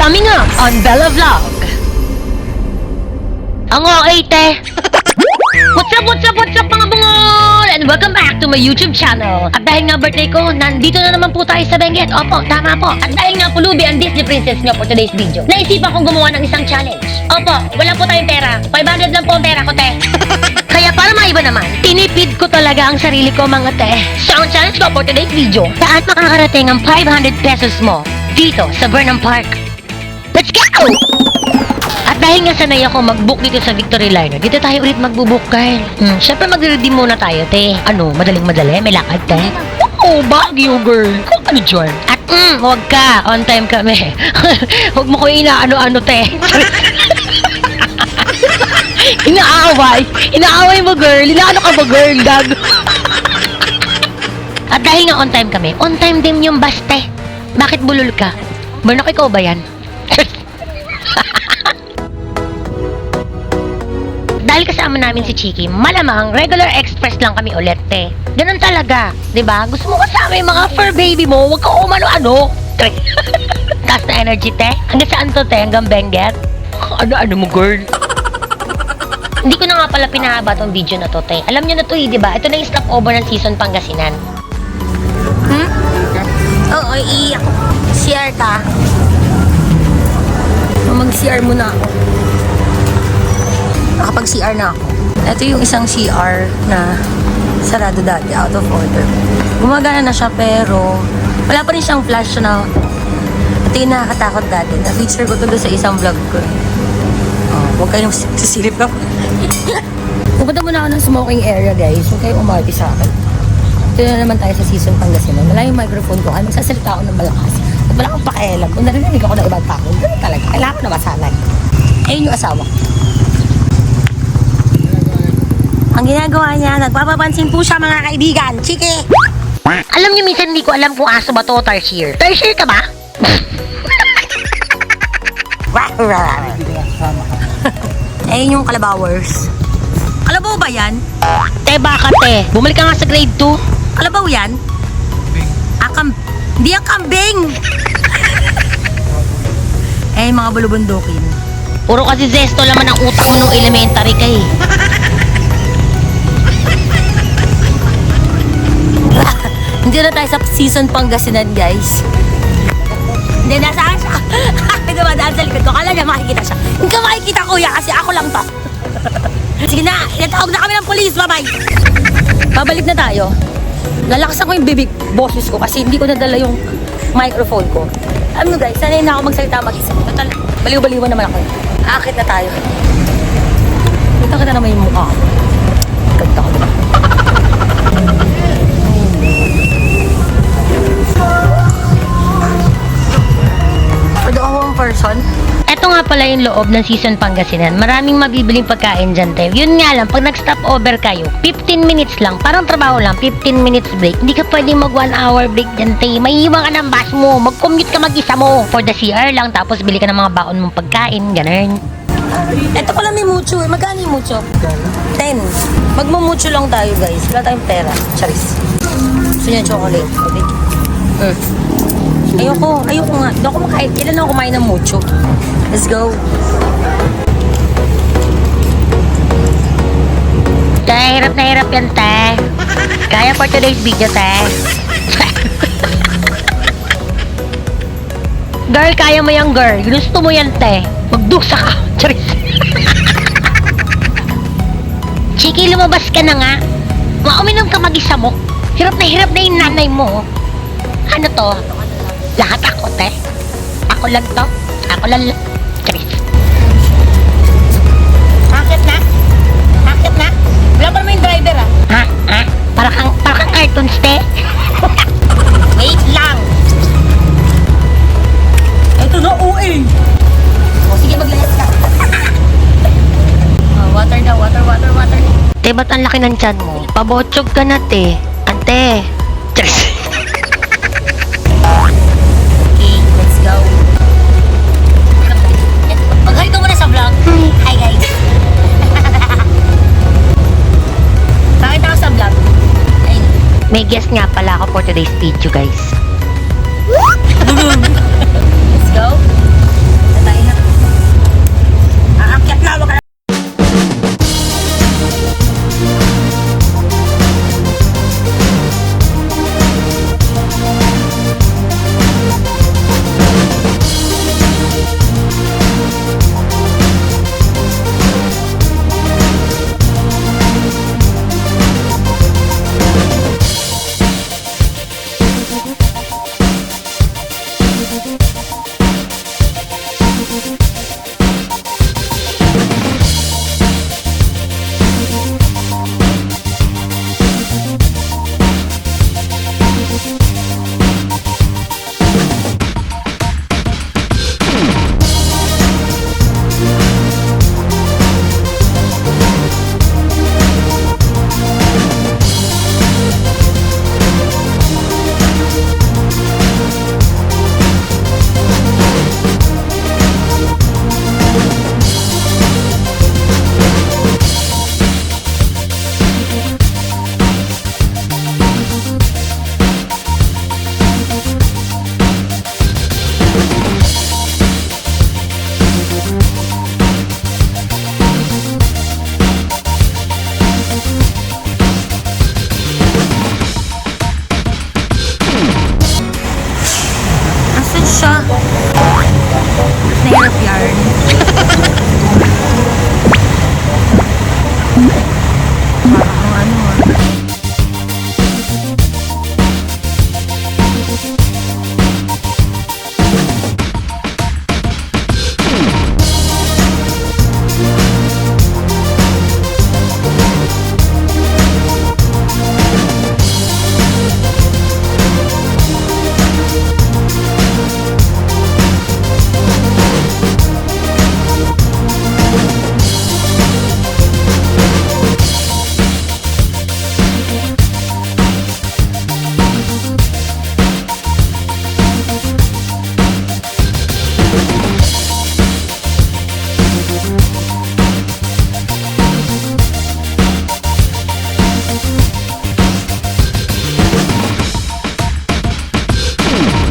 Coming up on Bella Vlog. Ang okay, te. What's up mga bungol? And welcome back to my YouTube channel. At dahil nga birthday ko, nandito na naman po tayo sa Benguet. Opo, tama po. At dahil nga pulubi ang Disney Princess nyo for today's video, naisipan kong gumawa ng isang challenge. Opo, wala po tayong pera. 500 lang po ang pera ko, te. Kaya para maiba naman, tinipid ko talaga ang sarili ko, mga te. So ang challenge ko for today's video, saan makakarating ang 500 pesos mo dito sa Burnham Park? Let's go! At dahil nga sanay ako mag-book dito sa Victory Liner, dito tayo ulit magbubook, Kyle. Syempre magre-redeem muna tayo, te. Ano, madaling-madali? May lakad, te? Oo, Baguio, girl. Kung ano dyan? At huwag ka. On time kami. Huwag mo ko inaano-ano, te. Inaaway. Inaaway mo, girl. Inaano ka ba, girl? Gago. At dahil nga on time kami, on time din yung bus, te. Bakit bulol ka? Bernok, ikaw ba yan? Dahil kasama namin si Chiki, malamang regular express lang kami ulit, te. Ganun talaga, 'di ba? Gusto mo kasama yung mga fur baby mo, wag ka umano-ano. Taas na energy, te. Hanggang saan to, te? Hanggang Benguet? Ano mo, girl? Hindi ko na nga pala pinahaba tong video na to, te. Alam nyo na to, 'di ba? Ito na yung stopover ng season Pangasinan. Oo, iiyak. CR ka. Mag-CR muna ako. Nakapag-CR na ako. Ito yung isang CR na sarado dati, out of order. Gumagana na siya pero wala pa rin siyang flash na. Ito yung nakakatakot dati. Na-feature ko to doon sa isang vlog ko. Huwag kayong sisilip ako. Pupunta muna ako ng smoking area, guys. Huwag kayong umarte sa akin. Ito na naman tayo sa season Pangasinan. Wala yung microphone ko. Kaya magsasalita ako ng malakas. At wala akong pakialam. Kung narinig ako ng ibang tao, ganun talaga. Kailangan ko na masanay. Ayun yung asawa ko. Ang ginagawa niya, nagpapapansin po siya, mga kaibigan. Chiki! Alam niyo, minsan hindi ko alam kung aso ba to o tarsier. Tarsier ka ba? Ayun yung kalabawers. Kalabaw ba yan? Te, baka te. Bumalik ka nga sa grade 2. Kalabaw yan? Hindi ang kambing! Mga bulubundukin. Puro kasi zesto laman ang utak mo nung elementary ka eh. Hindi na tayo sa season Pangasinan, guys. Hindi, nasaan siya? Dumadaan sa likod ko. Kala niya makikita siya. Hindi ka makikita, kuya, kasi ako lang to. Sige na, inatawag na kami ng police. Bye-bye. Pabalik na tayo. Lalakasan ko yung bibig boses ko kasi hindi ko nadala yung microphone ko. Alam mo, guys, sanay na ako magsalita mag-isa. Total, baliw-baliwan naman ako. Aakit na tayo. Kita naman yung mukha ko. Ganda ko diba? Person. Ito nga pala yung loob ng season Pangasinan. Maraming mabibiling pagkain dyan, te. Yun nga lang, pag nag-stop over kayo, 15 minutes lang, parang trabaho lang, 15 minutes break. Hindi ka pwedeng mag 1 hour break dyan, te. May iwan ka ng bus mo, mag-commute ka mag-isa mo. For the CR lang, tapos bili ka ng mga baon mong pagkain, ganun. Ito pala may mucho eh. Magkano yung mucho? 10. Magmumucho lang tayo, guys. Wala tayong pera. Charis. Gusto niya chocolate. Okay. Ayoko nga. Hindi ako makain. Kailan ako kumain ng mucho? Let's go. Te, hirap na hirap yan, te. Kaya for today's video, te. Girl, kaya mo yan, girl. Gusto mo yan, te. Magdusa ka. Charis. Chiki, lumabas ka na nga. Mauminom ka mag-isa mo. Hirap na yung nanay mo. Ano to? Lahat ako, te. Ako lang to. Ako lang. Charis. Bakit na? Wala pa naman yung driver, ah. Ha? Para kang cartoons, te. Wait lang. Ito na, uwi. Sige, mag-layas ka. Water daw, water. Te, ba't ang laki ng tiyan mo? Pabotsog ka na, te. Ante. Charis. Go. Mag-hi ka muna sa vlog. Hi guys. Bakit ako sa vlog? Ayun. May guest nga pala ako for today's video, guys. Let's go.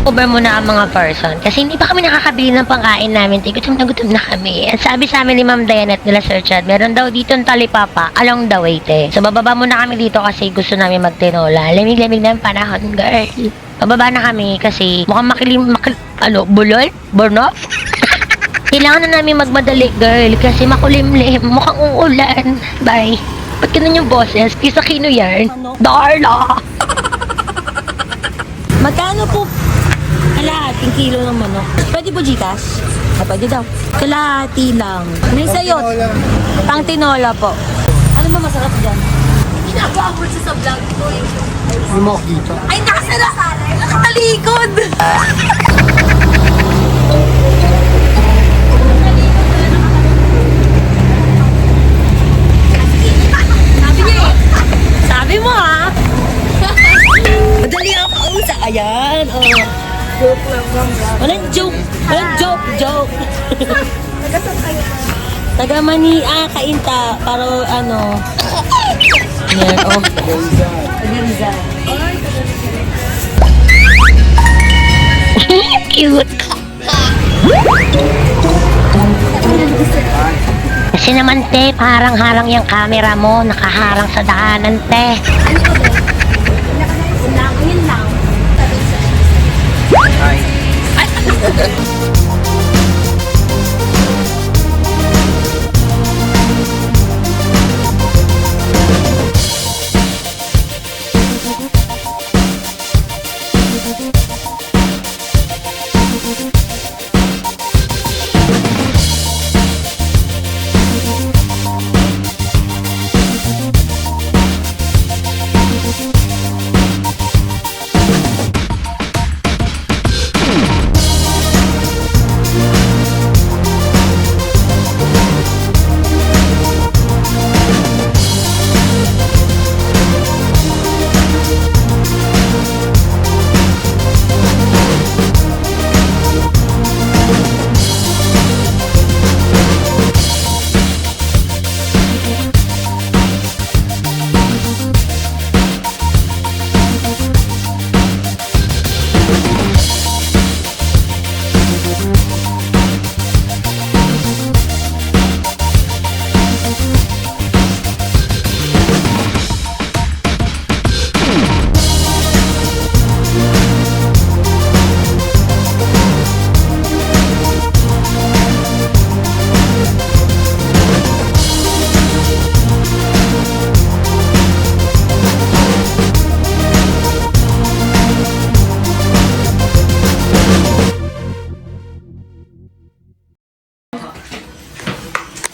over muna ang mga person kasi hindi pa kami nakakabili ng pangkain namin. Gutom na kami. Ang sabi sa amin ni Ma'am Diana at nila Sir Chad, meron daw dito ng talipapa along the way, te. So, bababa muna kami dito kasi gusto namin magtinola. Lamig-lamig na ang panahon, girl. Bababa na kami kasi mukhang bulol? Burno? Kailangan na namin magmadali, girl, kasi makulimlim. Mukhang uulan. Bye. Ba't ganun yung boses? Kisa kino yan? Darla! Magkano po kalahating kilo ng manok? Pwede po Gcash? Pwede daw. Kalahati lang. May sayot. Pang tinola po. Ano ba masarap dyan? Ginagawa ko siya sa vlog ko. Yung mga kita. Ay, nakatalikod! Sabi niya eh. Sabi mo ha? Madali ako kausap. Ayan, oh. Joke lang lang. Walang joke. Walang joke. Taga Mania, Kainta. Para ano. Yan, oh. Taga Cute. Kasi naman, te, parang harang yung camera mo. Nakaharang sa daanan, te. Yun lang.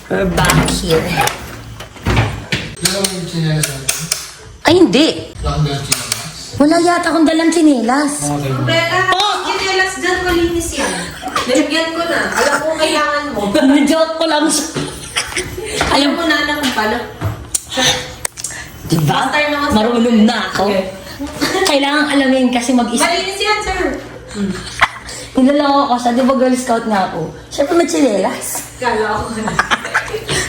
We're back here. Dalawa yung chinelas natin. Ay, hindi. Lang ba yung chinelas? Wala yata akong dalang tsinelas. Okay. Bella, chinelas dyan, malinis yan. Nilagyan ko na. Alam ko kailangan mo. Joke ko lang siya. Alam mo na kung paano. Diba? Master naman sa- Marunong na ako. Kailangan alamin kasi mag-isa. Malinis yan, sir. Inalaw ako sa, di ba Girl Scout nga ako? Siyempre may tsinelas. Kala ko.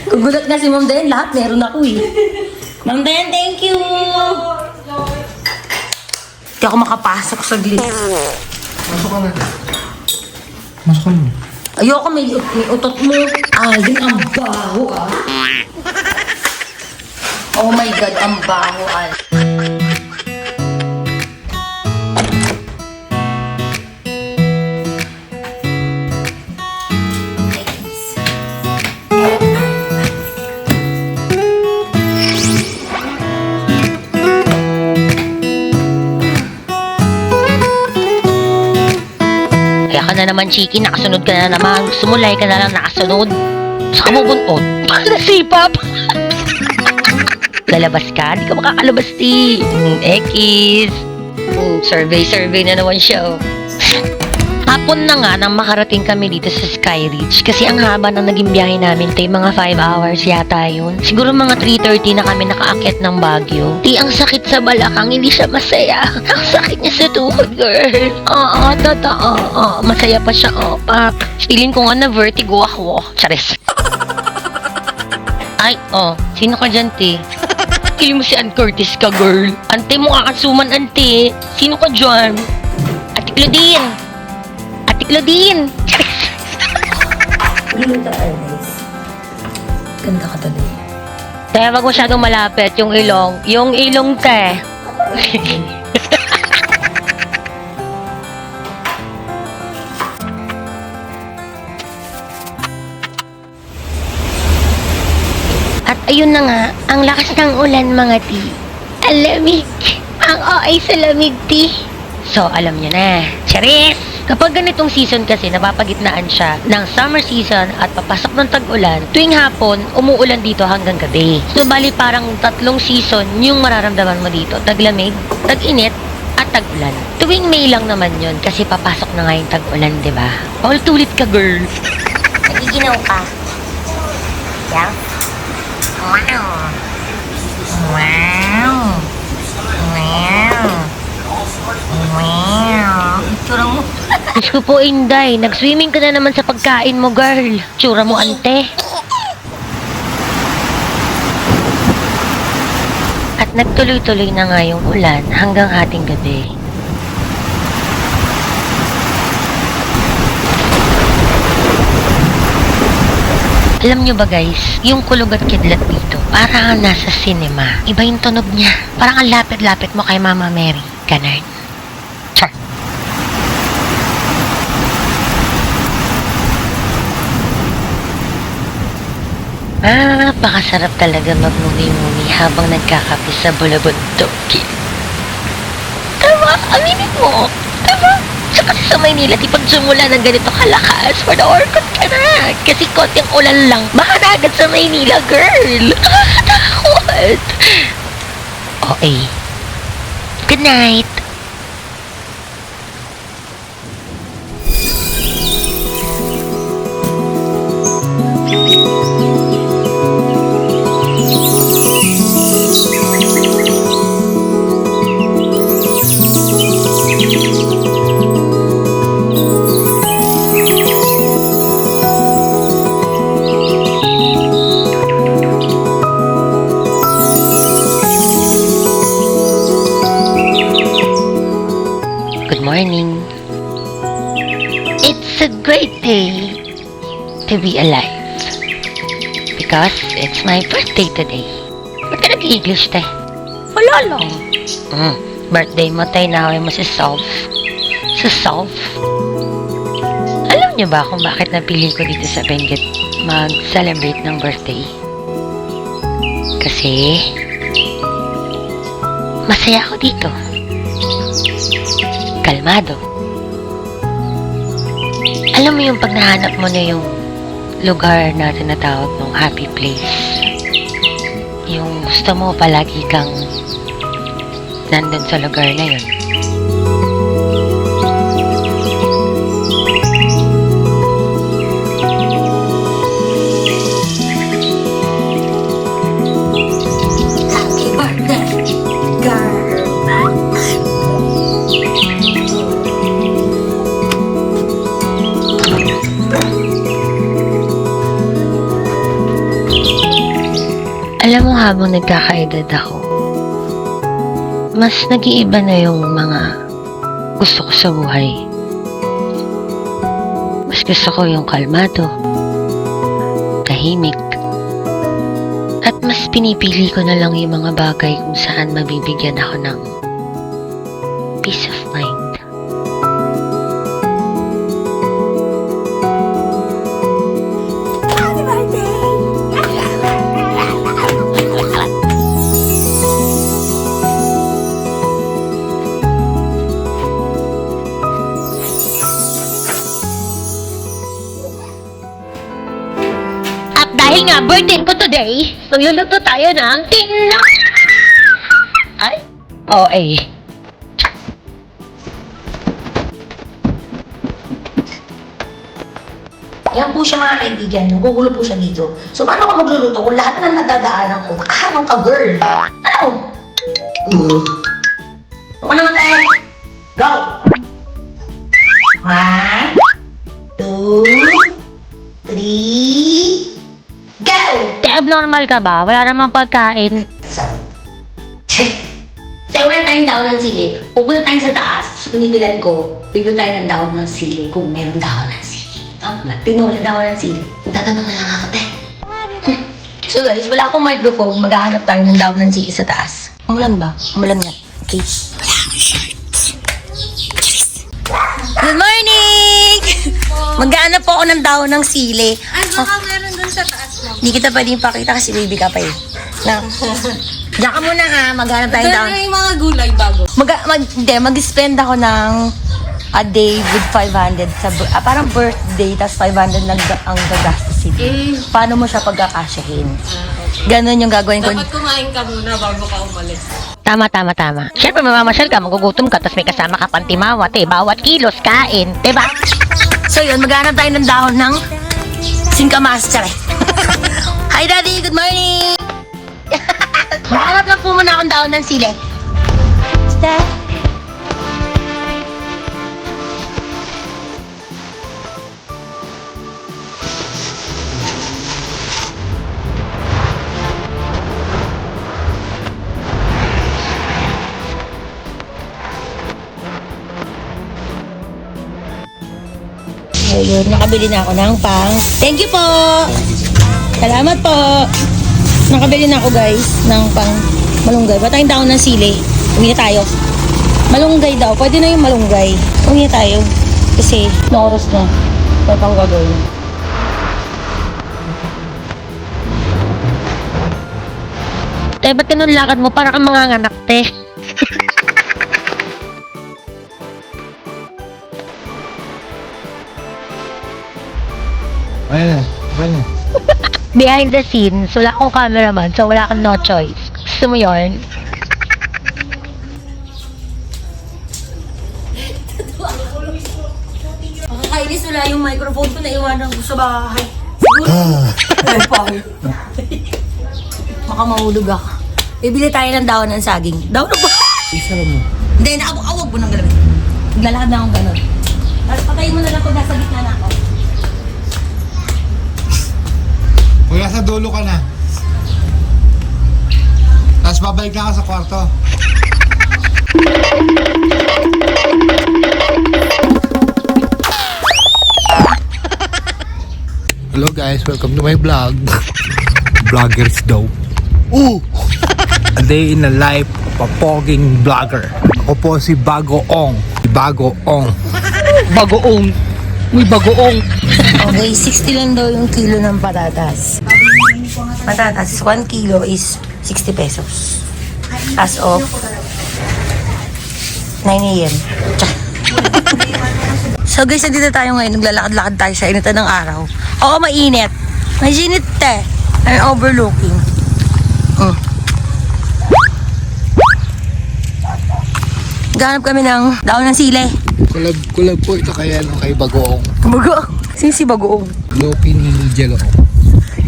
Kugulat na si Ma'am Dayan, lahat meron ako eh. Ma'am Dayan, thank you! Hindi ako makapasok sa glit. Masok ka na. Masok ka na. Ayoko, may utot mo. Alvin, ang baho ah. Oh my God, ang baho Alvin. Kaya ka na naman, Chiki. Nakasunod ka na naman. Gusto mo, like ka na lang nakasunod. Saka mo bunot. Nasipap. Lalabas ka? Di ka makakalabas, ti. Ekis. Survey na naman siya, oh. Hapon na nga nang makarating kami dito sa Skyreach kasi ang haba na naging biyahe namin, tay, mga 5 hours yata yun. Siguro mga 3:30 na kami nakaakyat ng Baguio. Ti, ang sakit sa balakang, hindi siya masaya. Ang sakit niya sa tuhod, girl. Oo, totoo. Masaya pa siya, pak. Feeling ko nga na vertigo ako. Charis. Ay, sino ka dyan, ti? Feeling mo si Ann Curtis ka, girl. Ante mo kakasuman, ante. Sino ka dyan? Ate Claudine. Claudine! Luluto tayo, guys. Ganda ka tuloy. Kaya wag masyadong malapit yung ilong. Yung ilong, te. At ayun na nga, ang lakas ng ulan mga ti. Ang lamig. Ang OA sa lamig ti. So, alam nyo na. Charis! Kapag ganitong season kasi, napapagitnaan siya ng summer season at papasok ng tag-ulan, tuwing hapon, umuulan dito hanggang gabi. So, bali parang 3 season yung mararamdaman mo dito. Taglamig, tag-init, at tag-ulan. Tuwing May lang naman yun kasi papasok na nga yung tag-ulan, di ba? Paulit-ulit ka, girl. Nagiginaw ka. Yeah? Wow. Wow. Wow. Wow. Tsura mo. Diyos ko po, Inday. Nag-swimming ka na naman sa pagkain mo, girl. Tsura mo, ante. At nagtuloy-tuloy na nga yung ulan hanggang ating gabi. Alam nyo ba guys, yung kulog at kidlat dito, parang nasa cinema. Iba yung tunog niya. Parang ang lapit-lapit mo kay Mama Mary. Ganun. Char. Napakasarap talaga magmumi-mumi habang nagkakape sa Bulabuntoki. Tama, aminin mo. Tama. Tsaka sa Maynila, di pagsimula ng ganito kalakas, for the orkot ka na. Kasi konting ulan lang, baka na agad sa Maynila, girl. Nakakatakot. Okay. Good night. Good morning. It's a great day to be alive. Because it's my birthday today. Ba't ka nag-English, te? Wala lang. Birthday mo, te, naway mo si Solve. Si Solve. Alam niyo ba kung bakit napili ko dito sa Benguet mag-celebrate ng birthday? Kasi masaya ako dito. Kalmado. Alam mo yung pag nahanap mo na yung lugar na tinatawag mong happy place. Yung gusto mo palagi kang nandun sa lugar na yun. Happy birthday, girl. Alam mo, habang nagkakaedad ako, mas nag-iiba na yung mga gusto ko sa buhay. Mas gusto ko yung kalmado, tahimik, at mas pinipili ko na lang yung mga bagay kung saan mabibigyan ako ng peace of mind. Happy birthday! At dahil nga birthday ko today, magluluto tayo ng Ay? Okay. Yan po siya mga kaibigan, nagugulo po siya dito. So paano ka magluluto kung lahat na nadadaanan ko? Kahamang ka, girl! Ano? Ako naman tayo! Go! 1, 2, 3, go! Te, abnormal ka ba? Wala namang pagkain. So, wala tayong daw ng sili. Pupunta tayo sa taas. Binibilan ko, bigyan tayo ng dahon ng sili kung meron dahon ng sili. Tinola dahon ng sili. Tatanong na lang ako, te. So guys, wala akong microphone. Maghahanap tayo ng dahon ng sili sa taas. Umulan ba? Umulan nga. Okay. Good morning! Maghahanap po ako ng dahon ng sili. Ay, baka meron dun sa taas mo. Hindi kita pwedeng pakita kasi baby ka pa eh. Na. Diyan ka muna ha, maghanap tayo ng Doon dahon. na yung mga gulay bago. Mag-spend ako ng a day with 500 sa parang birthday, tas 500 ang gagastusin. Paano mo siya pagkakasyahin? Ganon yung gagawin ko. Dapat kumain ka muna bago ka umalis. Tama. Siyempre, mamamasyal ka, magugutom ka, tas may kasama ka pang timawat eh. Bawat kilos, kain, diba? So yun, maghanap tayo ng dahon ng singkamas, tsare. Hi, Daddy! Good morning! Maghanap lang po muna akong dahon ng sili. Step. Ayun, nakabili na ako ng pang. Thank you po! Salamat po! Nakabili na ako guys ng pang malunggay. Ba't tayong dahon ng sili? Uwi na tayo. Malunggay daw. Pwede na yung malunggay. Uwi na tayo. Kasi na-oras na. May pang gagawin. Te, ba't ganun lakad mo? Para kang mga anak, te. Ayan na. Behind the scenes, wala akong cameraman, so wala kang no choice. Gusto mo yun? Makakainis, wala yung microphone ko na iwanan ko sa bahay. Siguro, ay pa. Baka mahulog ako. Bibili tayo ng dahon ng saging. Dahon ng Isa mo. Hindi, naabok-awag mo ng galawin. Naglalakad na akong ganun. Tapos patayin mo na lang kung nasa gitna na ako. Kung nasa dulo ka na. Tapos babalik na ka sa kwarto. Hello guys, welcome to my vlog. Vloggers daw. Ooh! A day in the life of a pogging vlogger. Ako po si Bagoong. Si Bagoong. Bagoong. May bagoong. Okay, 60 lang daw yung kilo ng patatas. Patatas, 1 kilo is 60 pesos. As of 9 a.m. Tsa. So guys, nandito tayo ngayon. Naglalakad-lakad tayo sa initan ng araw. Oo, mainit. May sinit te. I'm overlooking. Ganap kami ng daon ng sili. Kulab po ito kaya kay Bagoong. Bagoong. Sino si Bagoong? Lopi ni Jello.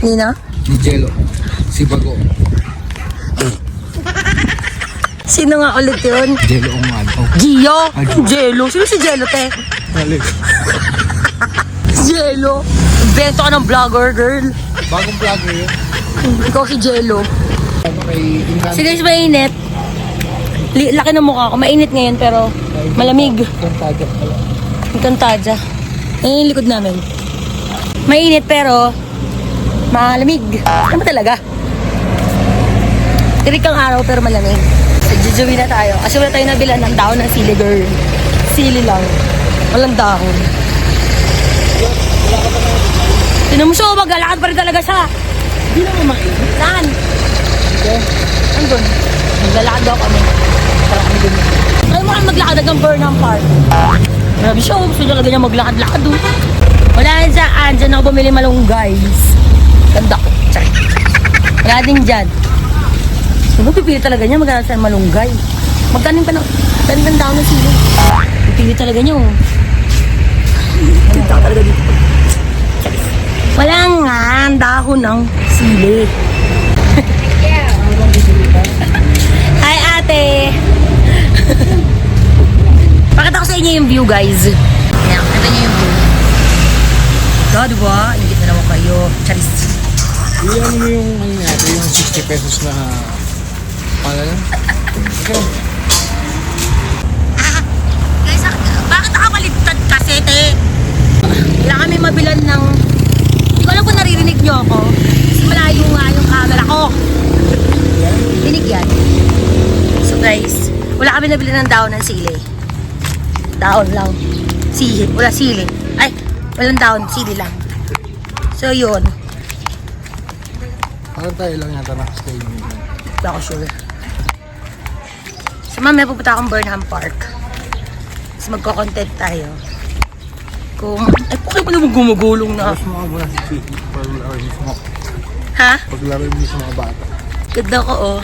Nina? Ni Jello. Si Bagoong. Sino nga ulit yun? Jello ang ano. Gio? Jello? Sino si Jello, te? Balik. Jello? Invento ka ng vlogger, girl. Bagong vlogger yun. Ikaw si Jello. Ano kay Incan? Sige, guys, mainit. Laki ng mukha ko. Mainit ngayon, pero malamig. Kantado pala. Encantadia. Ayun yung likod namin. Mainit, pero malamig. Ano ba talaga? Tirik ang araw, pero malamig. So, jujuwi na tayo. Kasi wala tayo nabilan ng dahon ng sili, girl. Sili lang. Walang dahon. Tinan mo siya, maglalakad pa rin talaga siya. Hindi naman mainit. Saan? Ito. Andun. Maglalakad daw kami. Tara kami dun. Ayaw mo kami maglakad hanggang Burnham Park. Grabe siya, gusto niya ganyan maglakad-lakad doon. Wala yan saan, dyan ako bumili malunggay. Ganda ko. Tsaka. Wala din dyan. Ano, pipili talaga niya maghanap sa malunggay. Magkanin pa na, magkanin daw ng sili. Pipili talaga niya, oh. Kita ka talaga dito. Wala nga, ang dahon ng sili. Hi, ate! Pakita ko sa inyo yung view, guys. Ayan, pakita niyo yung view. Diba? Ingit na naman kayo. Charis. Iyan mo yung ano natin, yung 60 pesos na pala lang. Okay. Guys, Bakit nakabaliktad kasi, te? Wala kami mabilan ng... Hindi ko alam kung naririnig nyo ako. Kasi malayo nga yung camera ko. Dinig yan. So guys, wala kami nabili ng daon ng sili. Daon lang. Sili. Wala sili. Ay, walang daon. Sili lang. So yun. Parang tayo lang yata nakastay nyo. Hindi ako sure. So mamaya pupunta akong Burnham Park. Tapos magko-content tayo. Kung... Ay, bakit mo naman gumagulong na? Tapos mga muna si Chiki. Ha? Paglaro mo sa mga bata. Ganda ko, oh.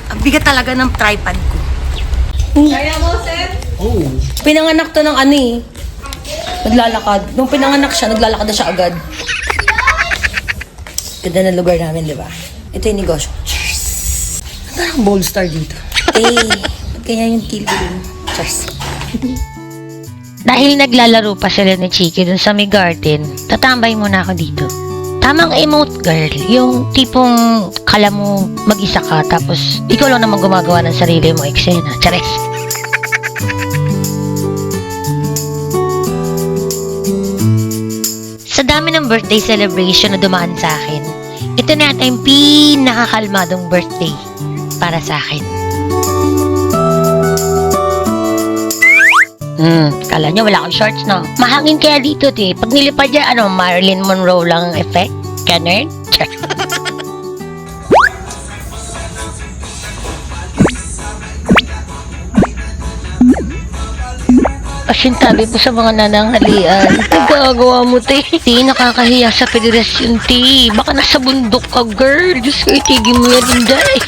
Ang bigat talaga ng tripod ko. Kaya mo, sir? Oh! Pinanganak to ng ano eh. Naglalakad. Nung pinanganak siya, naglalakad na siya agad. Ganda ng lugar namin, di ba? Ito yung negosyo. Cheers! Ang darang bold star dito. Ba't kaya yung killing? Cheers! Dahil naglalaro pa sila ni Chiki dun sa may garden, tatambay muna ako dito. Tamang emote girl, yung tipong kala mo mag-isa ka tapos ikaw lang naman gumagawa ng sarili mo eksena. Chares! Sa dami ng birthday celebration na dumaan sa akin, ito na yung pinakakalmadong birthday para sa akin. Kala nyo wala akong shorts, no? Mahangin kaya dito, te. Pag nilipad yan, Marilyn Monroe lang ang effect? Ganun? Pasintabi po sa mga nananghalian. Nagagawa mo, te. Te, nakakahiya sa federasyon, te. Baka nasa bundok ka, girl. Diyos ko, itigin mo yan, Inday.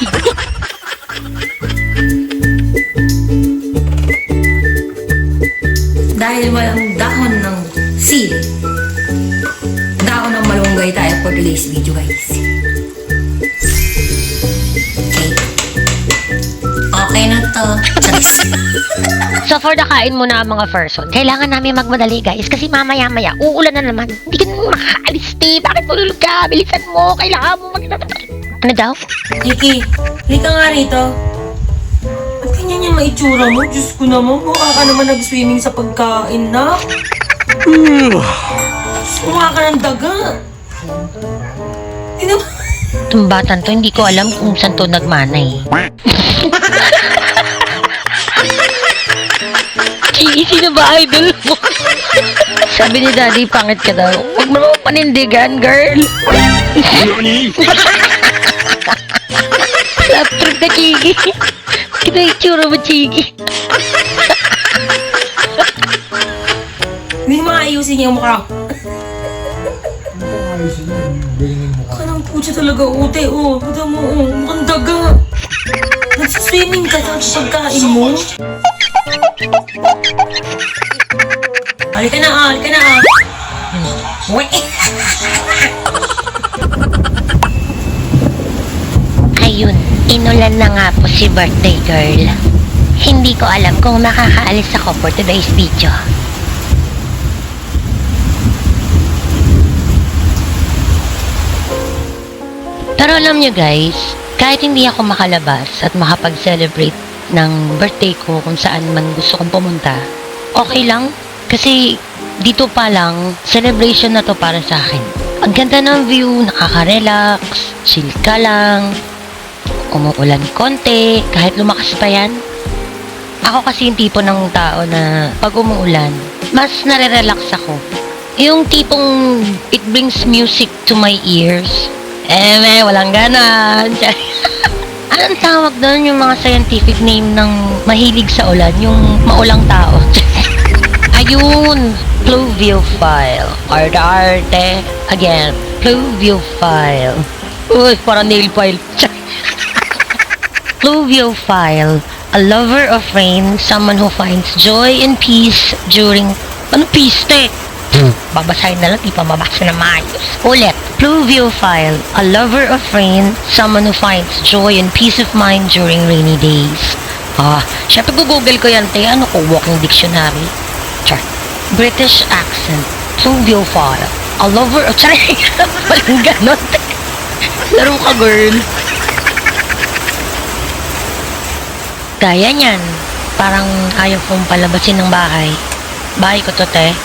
Dahil walang dahon ng sili, dahon ng malunggay tayo for today's video, guys. Okay. Okay na to. So for the kain muna mga person, kailangan namin magmadali guys kasi mamaya-maya uulan na naman. Hindi ka na makaalis, te. Bakit tulog ka? Bilisan mo. Kailangan mo Ano daw? Kiki, halika nga rito. Ba't ganyan yung maitsura mo? Diyos ko naman, mukha ka naman nag-swimming sa pagkain na. Mukha ka ng daga. Itong batang to, hindi ko alam kung saan to nagmanay. Sino ba idol mo? Sabi ni Daddy, pangit ka daw. Huwag mo naman panindigan, girl. Lap trip ka, Chigi. Ito yung itsura mo, Chigi. Hindi mo ayusin yung mukha. Ayusin yun. Ganyan mo ka. Kanang putya talaga, ute, oh. Puta mo, oh. Mukhang daga. Nagsiswimming ka sa pagkain mo. Halika na, halika na, Wait. Ayun, inulan na nga po si birthday girl. Hindi ko alam kung makakaalis ako for today's video. Pero alam nyo guys, kahit hindi ako makalabas at makapag-celebrate ng birthday ko kung saan man gusto kong pumunta, okay lang. Kasi dito pa lang, celebration na to para sa akin. Ang ganda ng view, nakaka-relax, chill ka lang, umuulan konti, kahit lumakas pa yan. Ako kasi yung tipo ng tao na pag umuulan, mas nare-relax ako. Yung tipong it brings music to my ears. Walang ganan. Anong tawag doon yung mga scientific name ng mahilig sa ulan? Yung maulang tao. Ayun, pluviophile. Arte. Again, pluviophile. Uy, parang nail file. Pluviophile. A lover of rain, someone who finds joy and peace during... Ano peace, te? Babasahin na lang, di pa mabasa na maayos. Ulit, pluviophile, a lover of rain, someone who finds joy and peace of mind during rainy days. Syempre google ko yan, te. Ano ko, walking dictionary? Char. British accent, pluviophile, a lover of... Sorry, walang ganon, te. Laro ka, girl. Gaya niyan, parang ayaw kong palabasin ng bahay. Bahay ko to, te.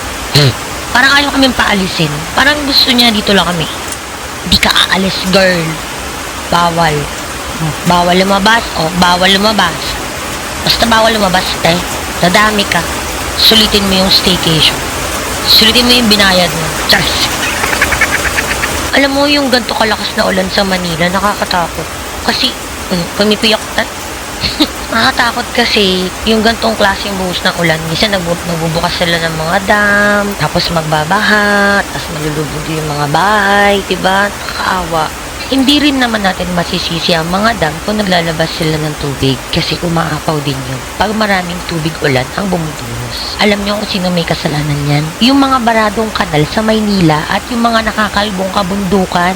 Parang ayaw kaming paalisin. Parang gusto niya dito lang kami. Di ka aalis, girl. Bawal. Bawal lumabas, bawal lumabas. Basta bawal lumabas, te. Nadami ka. Sulitin mo yung staycation. Sulitin mo yung binayad mo. Charis. Alam mo yung ganito kalakas na ulan sa Manila, nakakatakot. Kasi, pumipiyak. Nakakatakot kasi yung gantong klaseng buhos ng ulan. Minsan nagbubukas sila ng mga dam, tapos magbabaha, tapos malulubog yung mga bahay, diba? Nakakaawa. Hindi rin naman natin masisisi ang mga dam kung naglalabas sila ng tubig kasi umaapaw din yun. Pag maraming tubig ulan ang bumubuhos. Alam niyo kung sino may kasalanan yan? Yung mga baradong kanal sa Maynila at yung mga nakakalbong kabundukan.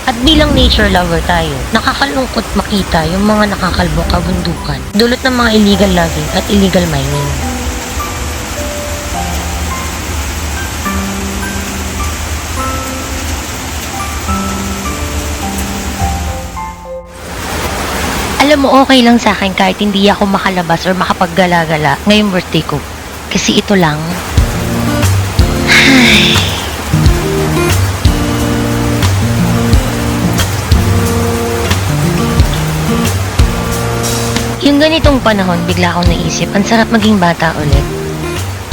At bilang nature lover tayo, nakakalungkot makita yung mga nakakalbong kabundukan. Dulot ng mga illegal logging at illegal mining. Alam mo, okay lang sa akin kahit hindi ako makalabas or makapaggala-gala ngayong birthday ko. Kasi ito lang. Yung ganitong panahon, bigla akong naisip, ang sarap maging bata ulit.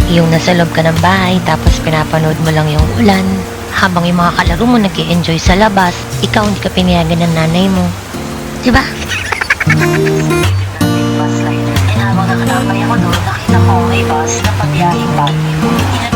Yung nasa loob ka ng bahay, tapos pinapanood mo lang yung ulan. Habang yung mga kalaro mo nag-i-enjoy sa labas, ikaw hindi ka pinayagan ng nanay mo. Diba? Habang nakatambay ako doon, nakita ko may bus na pabiyahing Baguio.